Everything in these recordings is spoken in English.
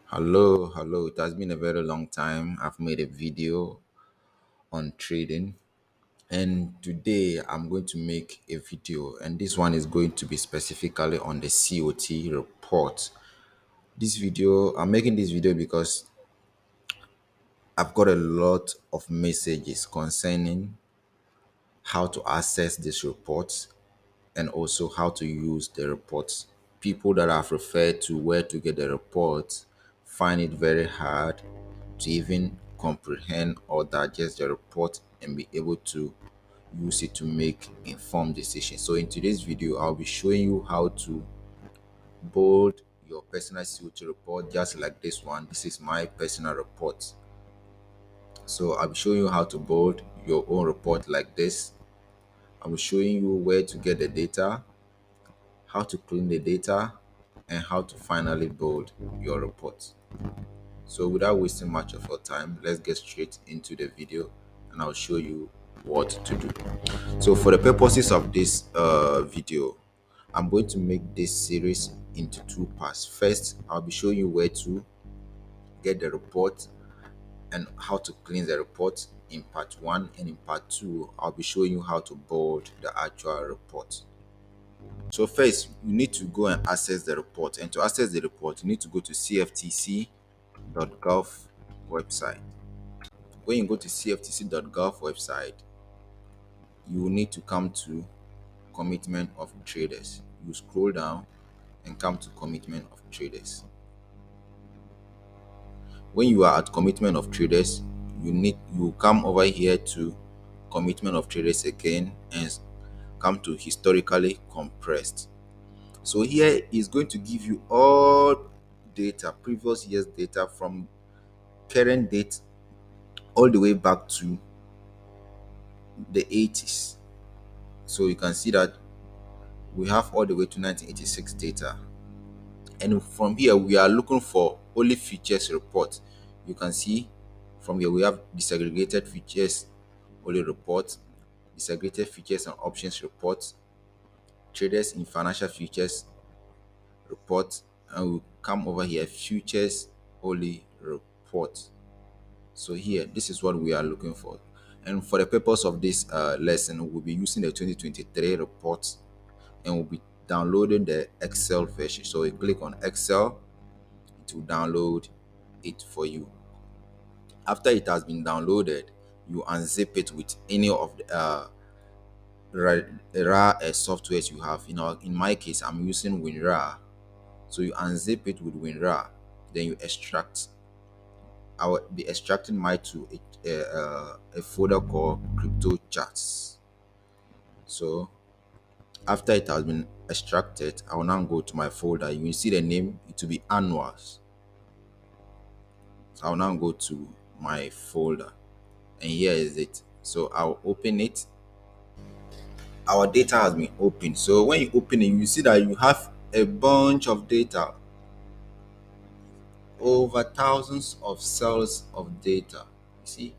Hello. It has been a very long time. I've made a video on trading, and today I'm going to make a video, and this one is going to be specifically on the COT report. I'm making this video because I've got a lot of messages concerning how to access this report and also how to use the reports. People that have referred to where to get the reports find it very hard to even comprehend or digest the report and be able to use it to make informed decisions. So in today's video, I'll be showing you how to bold your personal CO2 report just like this one. This is my personal report. So I'll be showing you how to bold your own report like this. I'll be showing you where to get the data, how to clean the data, and how to finally build your report. So without wasting much of your time, let's get straight into the video and I'll show you what to do. So for the purposes of this video, I'm going to make this series into two parts. First, I'll be showing you where to get the report and how to clean the report in part one, and in part two, I'll be showing you how to build the actual report. So first, you need to go and access the report. And to access the report, you need to go to cftc.gov website. When you go to cftc.gov website, you will need to come to commitment of traders. You scroll down and come to commitment of traders. When you are at commitment of traders, you come over here to commitment of traders again and come to historically compressed. So here is going to give you all data, previous year's data from current date all the way back to the 80s. So you can see that we have all the way to 1986 data. And from here, we are looking for only futures report. You can see from here, we have disaggregated futures only report, disaggregated futures and options report, traders in financial futures report, and we come over here, futures only report. So here, this is what we are looking for. And for the purpose of this lesson, we'll be using the 2023 reports and we'll be downloading the Excel version. So you click on Excel to download it for you. After it has been downloaded, you unzip it with any of the RA softwares you have. In my case, I'm using WinRAR. So you unzip it with WinRAR, then you extract. I will be extracting mine to a folder called crypto charts. So after it has been extracted, I will now go to my folder. You will see the name, it will be annuals. So I'll now go to my folder and here is it. So I'll open it. Our data has been opened. So when you open it, you see that you have a bunch of data, over thousands of cells of data. You see,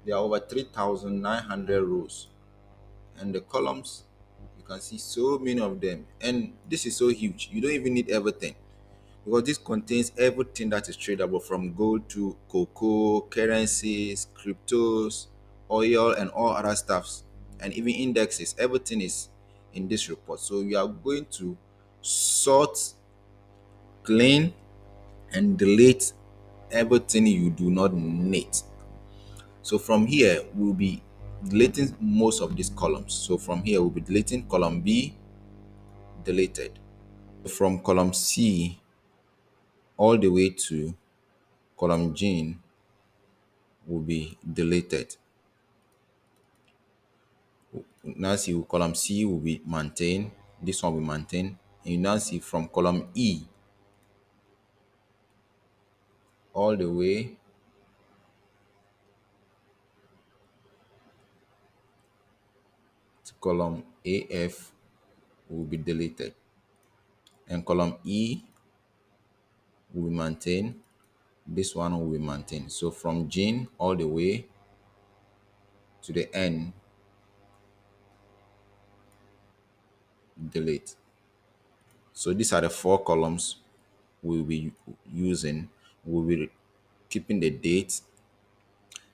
there are over 3,900 rows, and the columns, you can see so many of them, and this is so huge. You don't even need everything, because this contains everything that is tradable, from gold to cocoa, currencies, cryptos, oil, and all other stuffs, and even indexes. Everything is in this report. So you are going to sort, clean, and delete everything you do not need. So from here, we'll be deleting most of these columns. So from here, we'll be deleting column B, deleted. From column C all the way to column G will be deleted. Now see column C will be maintained. This one will maintain. And you now see from column E all the way to column AF will be deleted. And column E will be maintained. This one will be maintained. So from G all the way to the N, delete. So these are the four columns we'll be using We'll be keeping the date,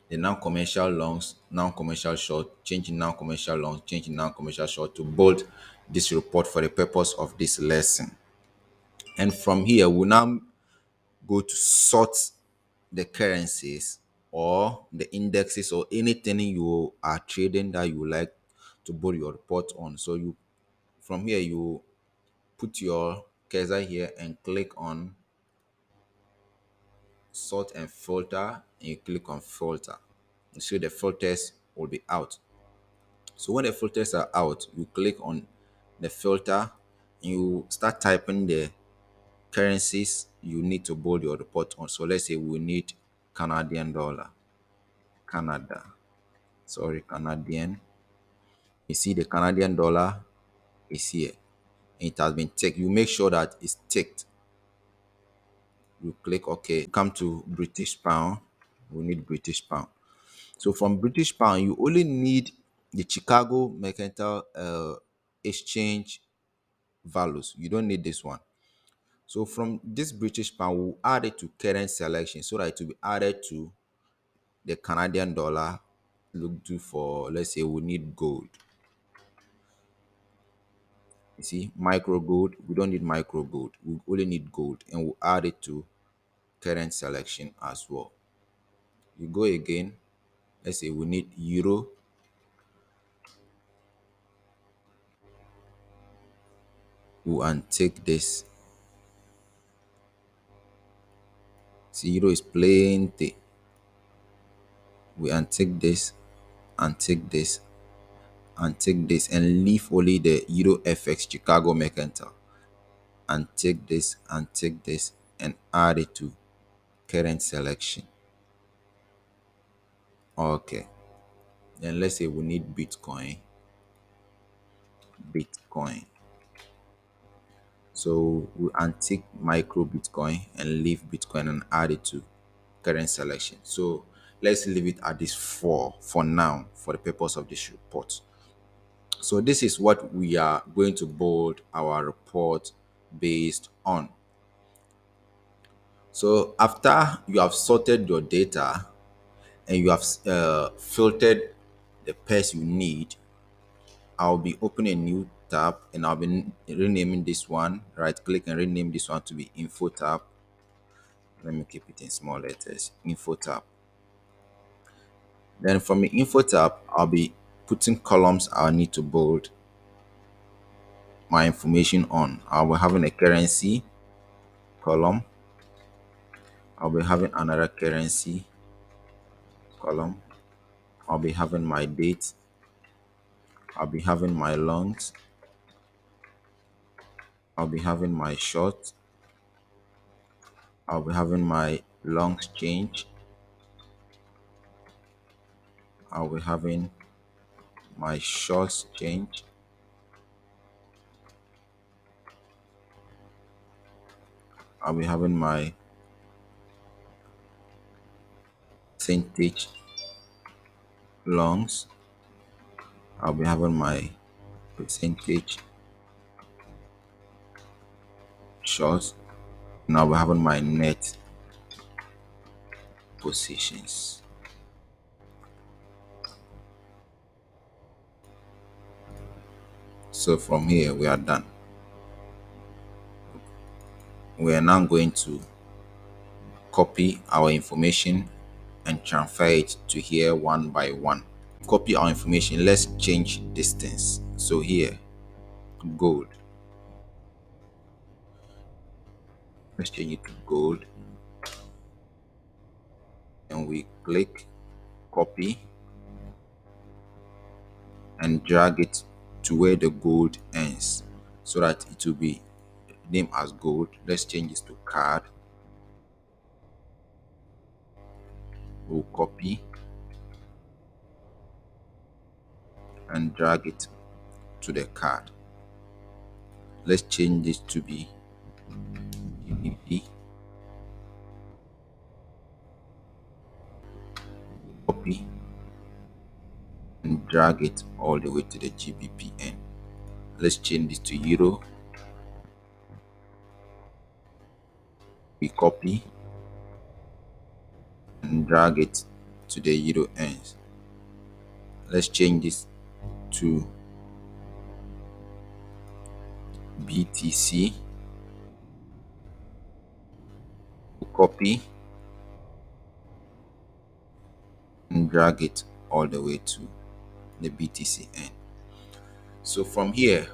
the non-commercial longs, non-commercial short, changing non-commercial longs, changing non-commercial short to bold this report for the purpose of this lesson. And from here, we'll now go to sort the currencies or the indexes or anything you are trading that you like to bold your report on. So you from here you put your cursor here and click on sort and filter, and you click on filter. You see the filters will be out. So when the filters are out, you click on the filter and you start typing the currencies you need to bold your report on. So let's say we need Canadian dollar, Canada, Canadian. You see the Canadian dollar is here. It has been ticked. You make sure that it's ticked. You click OK. Come to British pound. We need British pound. So from British pound, you only need the Chicago Mercantile Exchange values. You don't need this one. So from this British pound, we'll add it to current selection so that it will be added to the Canadian dollar. Look to for, let's say we need gold. You see, micro gold, we don't need micro gold. We only need gold, and we'll add it to current selection as well. You go again, let's say we need euro. We'll untick this. See, euro is plenty. We untick this, untick this, untick this, and leave only the Euro FX Chicago Mercantile. Untick this, and add it to current selection. Okay. Then let's say we need Bitcoin. Bitcoin. So we untick micro Bitcoin and leave Bitcoin and add it to current selection. So let's leave it at this 4 for now for the purpose of this report. So this is what we are going to build our report based on. So after you have sorted your data and you have filtered the pairs you need, I'll be opening a new tab and I'll be renaming this one. Right click and rename this one to be info tab. Let me keep it in small letters, info tab. Then from the info tab, I'll be putting columns I need to build my information on. I'll be having a currency column. I'll be having another currency column. I'll be having my date. I'll be having my longs. I'll be having my short. I'll be having my longs change. I'll be having my shorts change. I'll be having my percentage longs. I'll be having my percentage shorts. And I'll be having my net positions. So from here we are done. We are now going to copy our information and transfer it to here one by one. Copy our information. Let's change distance. So here, gold. Let's change it to gold. And we click copy and drag it to where the gold ends so that it will be named as gold. Let's change this to card. We'll copy and drag it to the card. Let's change this to be GBP. Copy and drag it all the way to the GBP end. Let's change this to euro. We copy and drag it to the euro ends. Let's change this to BTC. Copy and drag it all the way to the BTC end. So from here,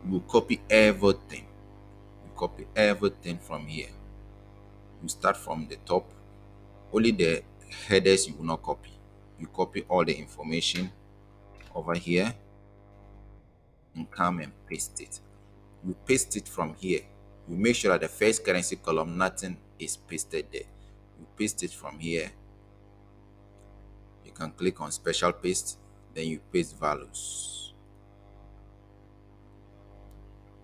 you copy everything. You copy everything from here. You start from the top. Only the headers you will not copy. You copy all the information over here and come and paste it. You paste it from here. You make sure that the first currency column, nothing is pasted there. You paste it from here. You can click on special paste, then you paste values.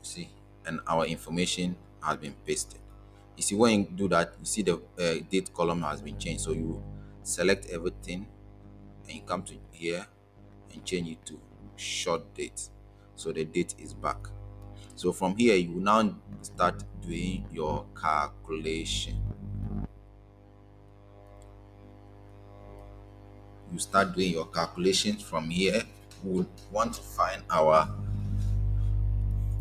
See, and our information has been pasted. You see, when you do that, you see the date column has been changed. So you select everything and you come to here and change it to short date. So the date is back. So from here, you now start doing your calculation. You start doing your calculations from here. We would want to find our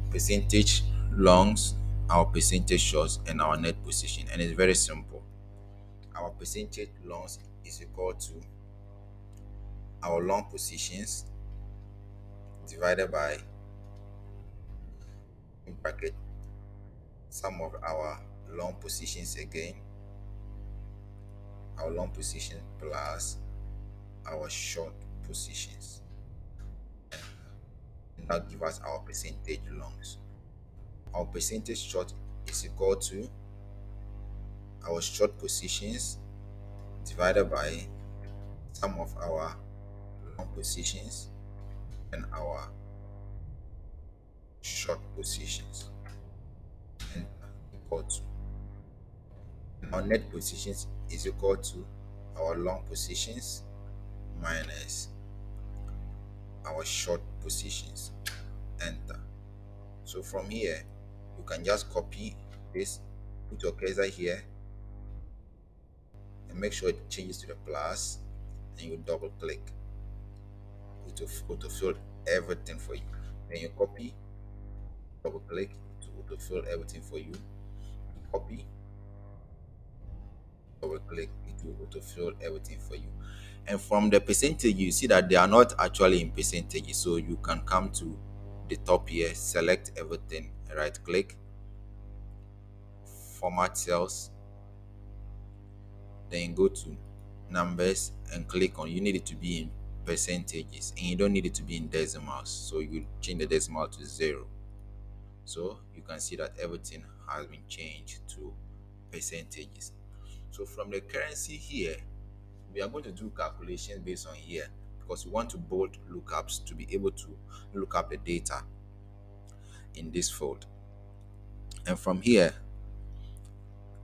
percentage longs, our percentage shorts, and our net position. And it's very simple. Our percentage longs is equal to our long positions divided by, in bracket, sum of our long positions again, our long position plus our short positions. And that gives us our percentage longs. Our percentage short is equal to our short positions divided by sum of our long positions and our short positions, and equal to our net positions is equal to our long positions minus our short positions. Enter. So from here, you can just copy this, put your cursor here, and make sure it changes to the plus, and you double click. It will autofill everything for you. Then you copy, double click to autofill everything for you. Copy, double click, it will autofill everything for you. And from the percentage, you see that they are not actually in percentages. So you can come to the top here, select everything, right click, format cells, then go to numbers and click on, you need it to be in percentages and you don't need it to be in decimals. So you change the decimal to 0. So you can see that everything has been changed to percentages. So from the currency here, we are going to do calculations based on here because we want to bold lookups to be able to look up the data in this field. And from here,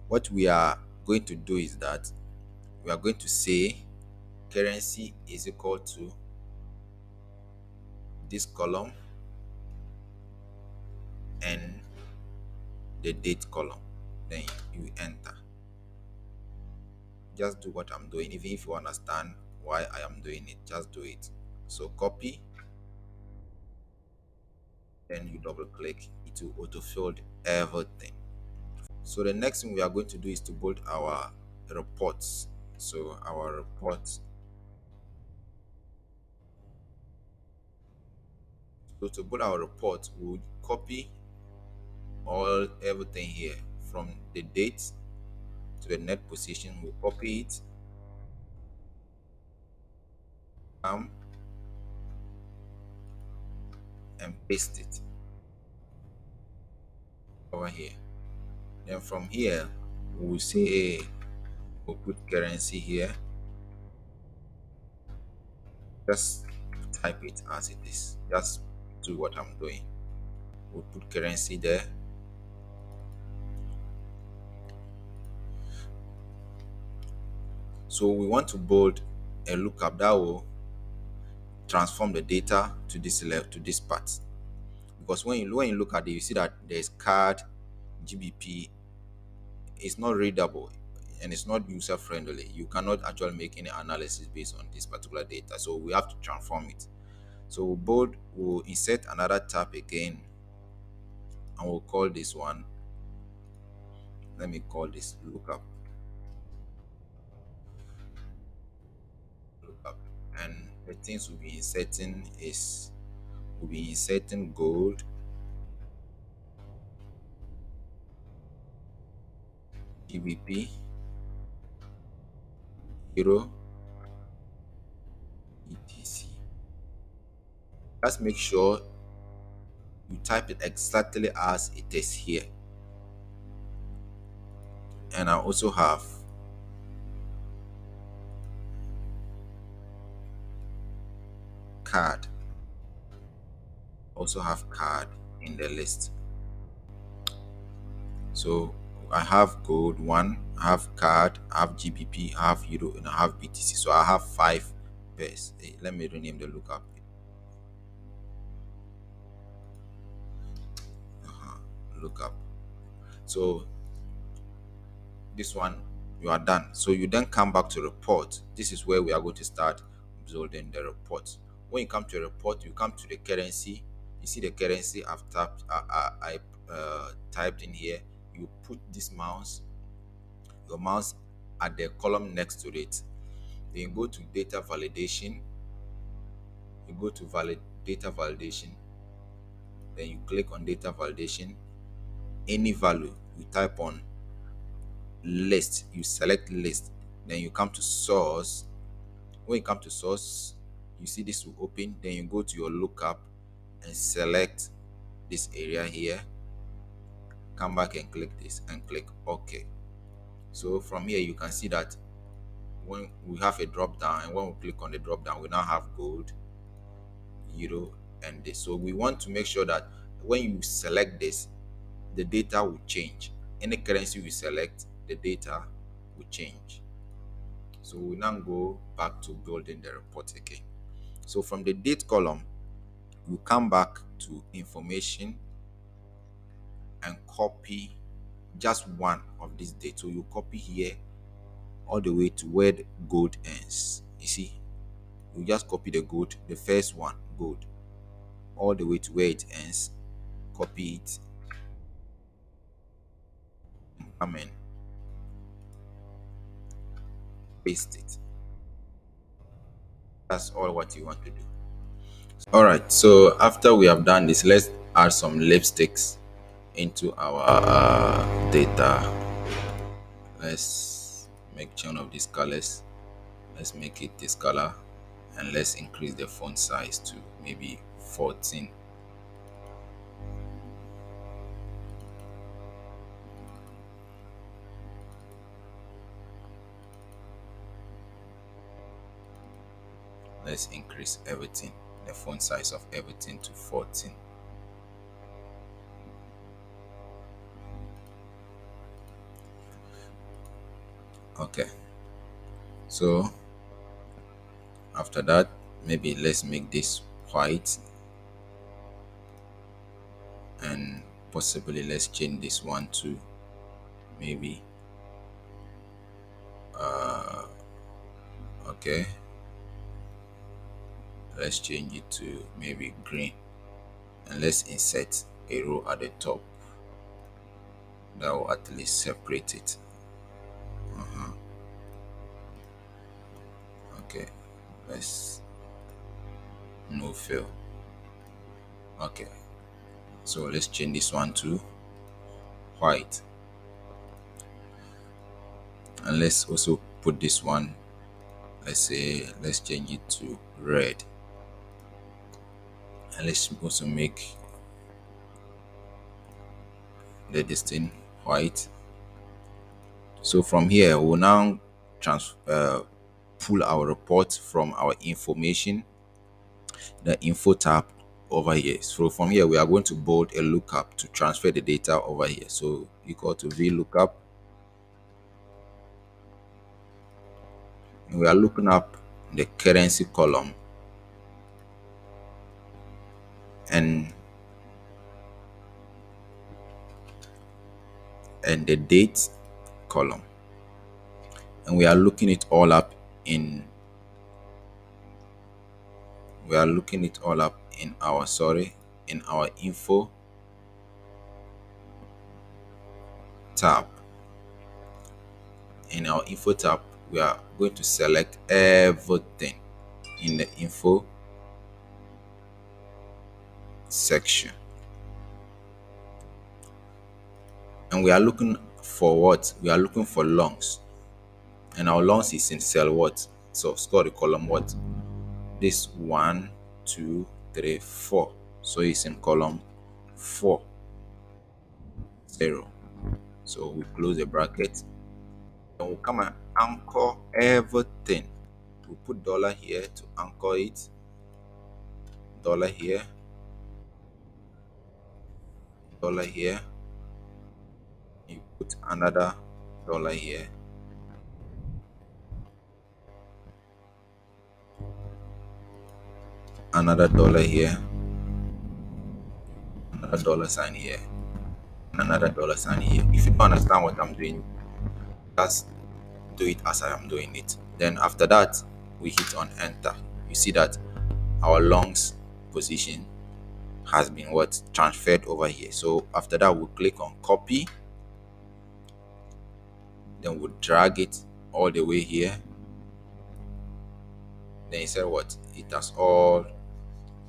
what we are going to do is that we are going to say currency is equal to this column and the date column. Then you enter. Just do what I'm doing. Even if you understand why I am doing it, just do it. So copy, then you double click, it will autofill everything. So the next thing we are going to do is to build our reports. So our reports. So to build our report, we'll copy everything here from the date to the net position. We'll copy it, and paste it over here. Then from here, we'll say we'll put currency here. Just type it as it is. Just do what I'm doing. We'll put currency there. So we want to build a lookup that will transform the data to this level, to this part. Because when you look at it, you see that there's card, GBP. It's not readable. and it's not user friendly. You cannot actually make any analysis based on this particular data, so we have to transform it. So we'll insert another tab again, and we'll call this one, let me call this lookup. And the things we'll be inserting is, we'll be inserting gold, GBP, euro, etc. Just make sure you type it exactly as it is here. And I also have card, card in the list. So I have gold one, I have card, I have GBP, I have euro, and I have BTC. So I have 5 pairs. Hey, let me rename the lookup. Lookup. So this one, you are done. So you then come back to report. This is where we are going to start building the report. When you come to a report, you come to the currency. You see the currency I've tapped, I typed in here. You put this your mouse at the column next to it. Then you go to data validation. You go to data validation. Then you click on data validation. Any value you type on list, you select list. Then you come to source. When you come to source, you see this will open. Then you go to your lookup and select this area here. Come back and click this and click OK. So from here you can see that when we have a drop down, and when we click on the drop down, we now have gold, euro, and this. So we want to make sure that when you select this, the data will change. Any currency we select, the data will change. So we now go back to building the report again. So from the date column, you come back to information and copy just one of these dates. So you copy here all the way to where the gold ends. You see, you just copy the gold, the first one, gold, all the way to where it ends. Copy it and come in, paste it. That's all what you want to do. All right, so after we have done this, let's add some lipsticks into our data. Let's make one of these colors. Let's make it this color, and let's increase the font size to maybe 14. Let's increase everything, the font size of everything, to 14. Okay, so after that, maybe let's make this white, and possibly let's change this one to maybe okay, let's change it to maybe green, and let's insert a row at the top that will at least separate it. Okay, let's no fill. Okay, so let's change this one to white, and let's also put this one, let's change it to red, and let's also make the distinct white. So from here we'll now pull our report from our information, the info tab over here. So from here we are going to build a lookup to transfer the data over here. So equal to VLOOKUP, and we are looking up the currency column and the date column. and we are looking it all up in we are looking it all up in our in our info tab. In our info tab, we are going to select everything in the info section, and we are looking for what? We are looking for longs, and our longs is in cell what? So score the column what? This 1 2 3 4, so it's in column 4 0. So we close the bracket, and we'll come and anchor everything. We'll put dollar here to anchor it, dollar here, dollar here, you put another dollar here, another dollar here, another dollar sign here, another dollar sign here. If you don't understand what I'm doing, just do it as I am doing it. Then after that, we hit on enter. You see that our longs position has been what? Transferred over here. So after that, we'll click on copy, then we'll drag it all the way here. Then you said what? It has all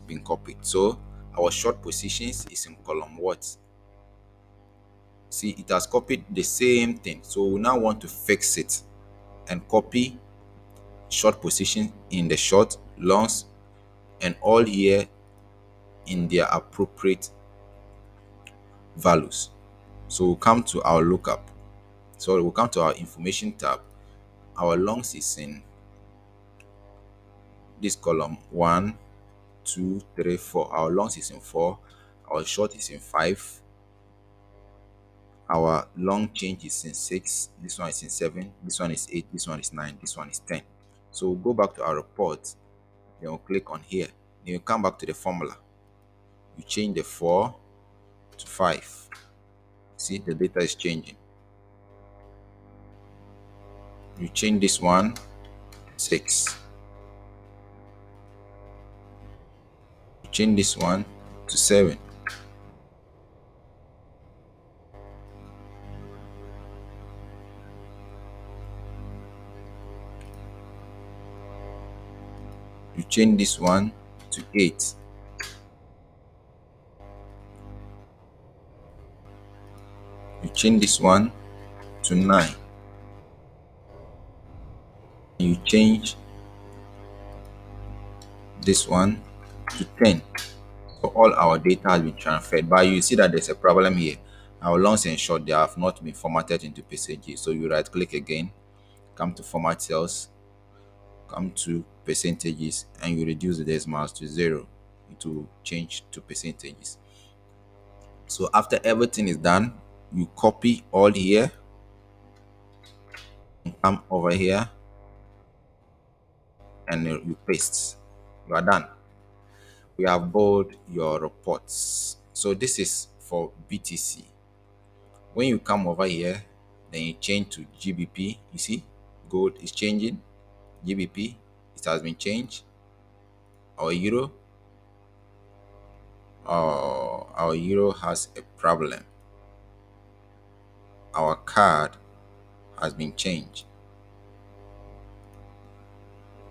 been copied. So our short positions is in column what? See, it has copied the same thing. So we now want to fix it and copy short position in the short, longs, and all here in their appropriate values. So we'll come to our lookup. So we'll come to our information tab. Our longs is in this column 1 2 3 4. Our longs is in 4, our short is in 5, our long change is in 6, this one is in 7, this one is 8, this one is 9, this one is 10. So we'll go back to our report, then we'll click on here, then you come back to the formula, you change the 4 to 5. See, the data is changing. You change this one 6, you change this one to 7, you change this one to 8, you change this one to 9, you change this one to 10. So all our data has been transferred, but you see that there's a problem here. Our longs and short, they have not been formatted into percentages. So you right click again, come to format cells, come to percentages, and you reduce the decimals to 0. It will change to percentages. So after everything is done, you copy all here and come over here and you paste. You are done. We have bold your reports. So this is for BTC. When you come over here, then you change to GBP. You see, gold is changing. GBP, it has been changed. Our euro, our euro has a problem. Our card has been changed.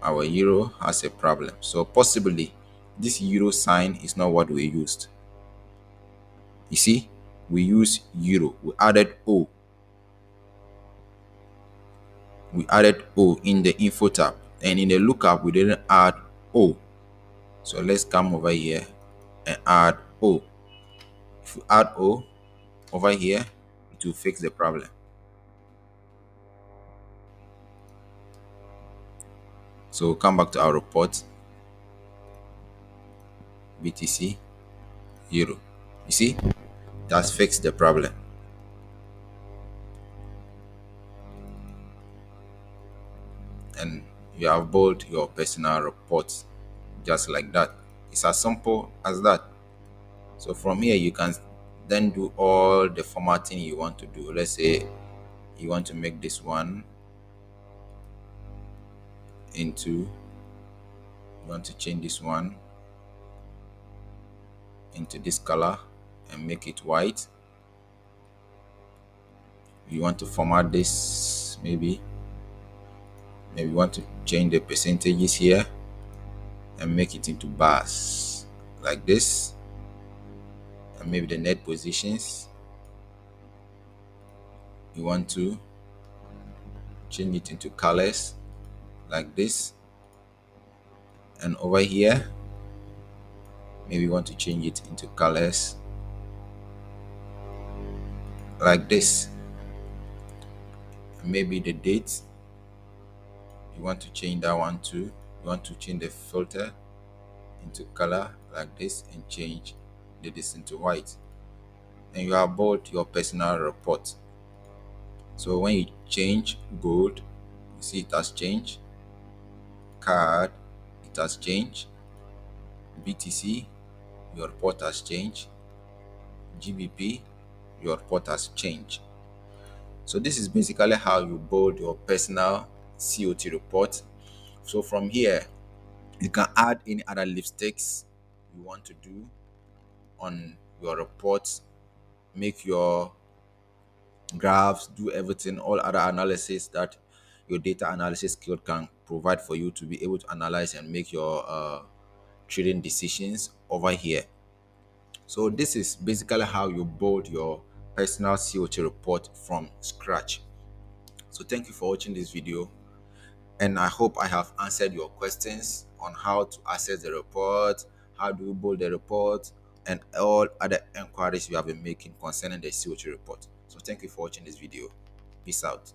Our euro has a problem. So possibly this euro sign is not what we used. You see, we use euro. We added O. We added O in the info tab, and in the lookup we didn't add O. So let's come over here and add O. If you add O over here, it will fix the problem. So we'll come back to our report, BTC, euro. You see, that's fixed the problem. And you have bold your personal reports just like that. It's as simple as that. So from here you can then do all the formatting you want to do. Let's say you want to make this one into, you want to change this one into this color and make it white. You want to format this, maybe you want to change the percentages here and make it into bars like this, and maybe the net positions, you want to change it into colors like this, and over here maybe you want to change it into colors like this. And maybe the date, you want to change that one too. You want to change the filter into color like this and change this into white, and you have bold your personal report. So when you change gold, you see it has changed. Card, it has changed. BTC, your report has changed. GBP, your report has changed. So this is basically how you build your personal COT report. So from here, you can add any other lipsticks you want to do on your reports, make your graphs, do everything, all other analysis that your data analysis skill can provide for you to be able to analyze and make your trading decisions over here. So this is basically how you build your personal COT report from scratch. So thank you for watching this video, and I hope I have answered your questions on how to access the report, how do you build the report, and all other inquiries you have been making concerning the COT report. So thank you for watching this video. Peace out.